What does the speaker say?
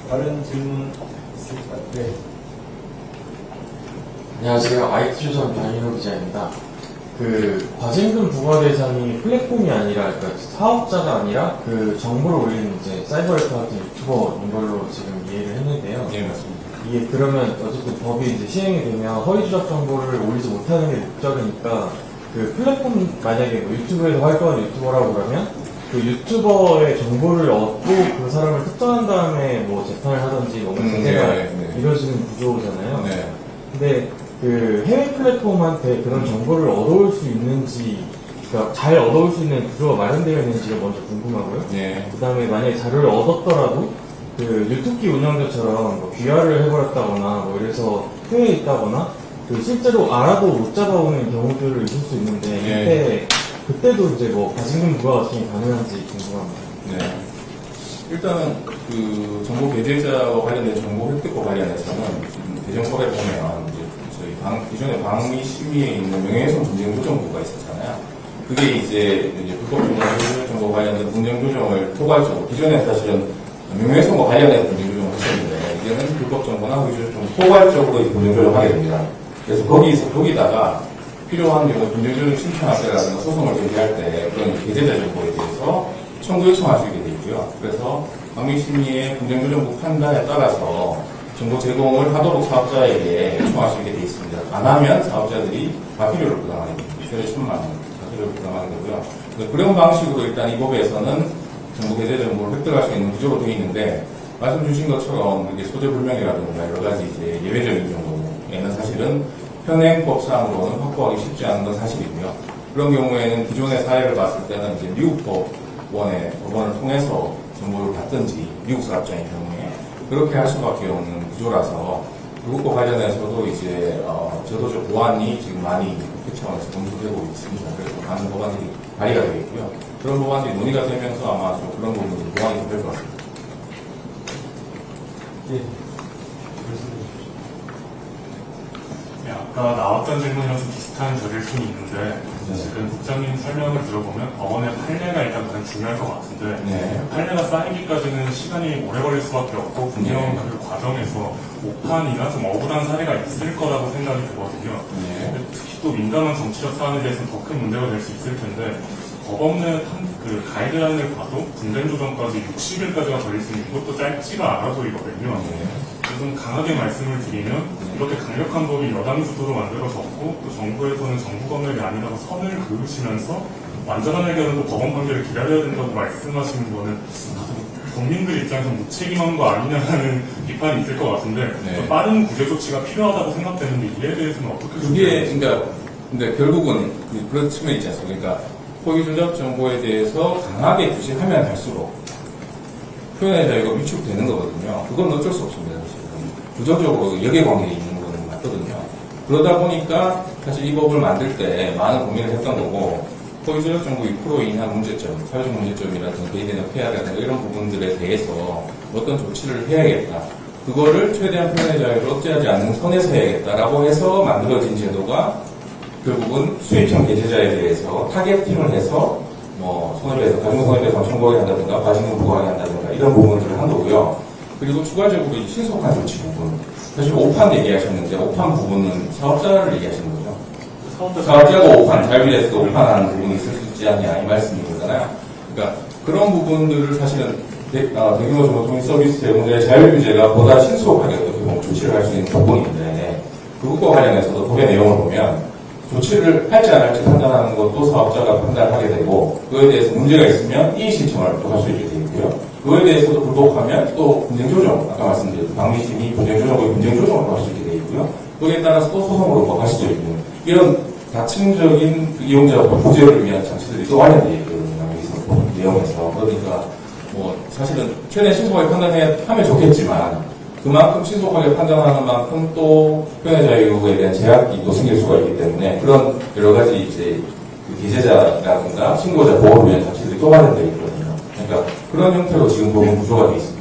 다른 질문 있을까요? 네. 안녕하세요. IT조선 변인호 기자입니다. 과징금 부과 대상이 플랫폼이 아니라, 그러니까 사업자가 아니라 정보를 올리는 이제 사이버레터 같은 유튜버인 걸로 지금 이해를 했는데요. 네, 맞습니다. 이게 그러면 어쨌든 법이 이제 시행이 되면 허위 추적 정보를 올리지 못하는 게 목적이니까 플랫폼 만약에 뭐 유튜브에서 활동하는 유튜버라고 그러면 그 유튜버의 정보를 얻고 그 사람을 특정한 다음에 뭐 재판을 하든지 뭔가 제재가 이루어지는 구조잖아요. 네. 근데 해외 플랫폼한테 그런 정보를 얻어올 수 있는지, 그러니까 잘 얻어올 수 있는 구조가 마련되어 있는지가 먼저 궁금하고요. 네. 그 다음에 만약에 자료를 얻었더라도 유튜브기 운영자처럼 뭐 귀화를 해버렸다거나 뭐 이래서 해외에 있다거나 실제로 알아도 못 잡아오는 경우들을 있을 수 있는데 네. 그때도 이제 뭐 과징금 부과 같은 게 가능한지 궁금합니다. 네. 일단은 정보 배제자와 관련된 정보 획득과 관련해서는 대정법에 보면 이제 기존의 방위 심의에 있는 명예훼손 분쟁 조정부가 있었잖아요. 그게 이제 불법 정보 관련된 분쟁 조정을 포괄적으로, 기존에 사실은 명예훼손과 관련해서 분쟁 조정을 했었는데 이제는 불법 정보나 허위 좀 포괄적으로 분쟁 조정을 하게 됩니다. 그래서 거기다가 필요한 경우 분쟁 조정 신청할 때라든가 소송을 제기할 때 그런 배제자 정보에 대해서 청구 요청할 수 있게 되어 있고요. 그래서 방위심의의 분쟁조정부 판단에 따라서 정보 제공을 하도록 사업자에게 요청할 수 있게 되어 있습니다. 안 하면 사업자들이 과태료를 부담하게 됩니다. 최대 1,000만 원 과태료를 부담하게 되고요. 그런 방식으로 일단 이 법에서는 정보 배제 정보를 획득할 수 있는 구조로 되어 있는데, 말씀 주신 것처럼 이게 소재 불명이라든가 여러 가지 이제 예외적인 경우에는 사실은 현행법상으로는 확보하기 쉽지 않은 건 사실이고요. 그런 경우에는 기존의 사례를 봤을 때는 이제 미국 법원을 통해서 정보를 받든지, 미국 사업자인 경우에 그렇게 할 수밖에 없는 구조라서 그것과 관련해서도 이제 제도적 보완이 지금 많이 국회 차원에서 검토되고 있습니다. 그래서 많은 법안들이 발의가 되어 있고요. 그런 법안들이 논의가 되면서 아마 좀 그런 부분도 보완이 될 것 같습니다. 예. 네, 아까 나왔던 질문이랑 좀 비슷한 저일 수는 있는데, 지금 국장님 설명을 들어보면 법원의 판례가 일단 가장 중요할 것 같은데, 네. 판례가 쌓이기까지는 시간이 오래 걸릴 수밖에 없고, 분명 그 과정에서 오판이나 좀 억울한 사례가 있을 거라고 생각이 들거든요. 네. 특히 또 민감한 정치적 사안에 대해서는 더 큰 문제가 될 수 있을 텐데, 법원의 가이드라인을 봐도 분쟁 조정까지 60일까지가 걸릴 수 있는 것도 짧지가 않아 보이거든요. 좀 강하게 말씀을 드리면 이렇게 강력한 법이 여당 주도로 만들어졌고 또 정부에서는 정부 검열이 아니라고 선을 그으시면서 완전한 해결은 또 법원 판결을 기다려야 된다고 말씀하시는 거는 국민들 입장에서 무책임한 거 아니냐는 비판이 있을 것 같은데 네. 빠른 구제 조치가 필요하다고 생각되는데 이에 대해서는 어떻게 그게 근데 결국은 그런 측면이 있지 않습니까? 그러니까 허위 조작 정보에 대해서 강하게 규제하면 할수록 표현의 자유가 위축되는 거거든요. 그건 어쩔 수 없습니다. 부정적으로 역외관계에 있는 거는 맞거든요. 그러다 보니까 사실 이 법을 만들 때 많은 고민을 했던 거고, 허위 조작 정보 유포로 인한 문제점, 사회적 문제점이라든가 개인의 폐하라든가 이런 부분들에 대해서 어떤 조치를 해야겠다. 그거를 최대한 표현의 자유를 억제하지 않는 선에서 해야겠다라고 해서 만들어진 제도가 결국은 수익형 배제자에 대해서 타겟팅을 해서 손해배상, 가중손해배상 청구하게 한다든가 과징금 부과하게 한다든가 이런 부분들을 한 거고요. 그리고 추가적으로 신속한 조치 부분. 사실 오판 얘기하셨는데 오판 부분은 사업자를 얘기하시는 거죠. 사업자가 오판, 자율에서 오판하는 부분이 있을 수 있지 않냐 이 말씀인 거잖아요. 그러니까 그런 부분들을 사실은 대규모 정보통신 서비스 제공자의 자율규제가 보다 신속하게 어떻게 보면 조치를 할 수 있는 조건인데, 그것과 관련해서도 법의 내용을 보면 조치를 할지 안 할지 판단하는 것도 사업자가 판단하게 되고, 그거에 대해서 문제가 있으면 이의 신청을 또 할 수 있게 되어 있고요. 그거에 대해서도 불복하면 또 분쟁조정, 아까 말씀드린 방위심의 분쟁조정의 분쟁조정을 할 수 있게 되어 있고요. 거기에 따라서 또 소송으로 갈 수도 있는 이런 다층적인 이용자 보호제를 위한 장치들이 또 마련되어 있거든요. 여기서 내용에서. 그러니까 사실은 최대한 신속하게 판단하면 좋겠지만 그만큼 신속하게 판단하는 만큼 또 표현의 자유에 대한 제약이 또 생길 수가 있기 때문에 그런 여러 가지 이제 피해자라든가 신고자 보호를 위한 장치들이 또 마련되어 있거든요. 그러니까 그런 형태로 지금 법은 구조가 되어 있습니다.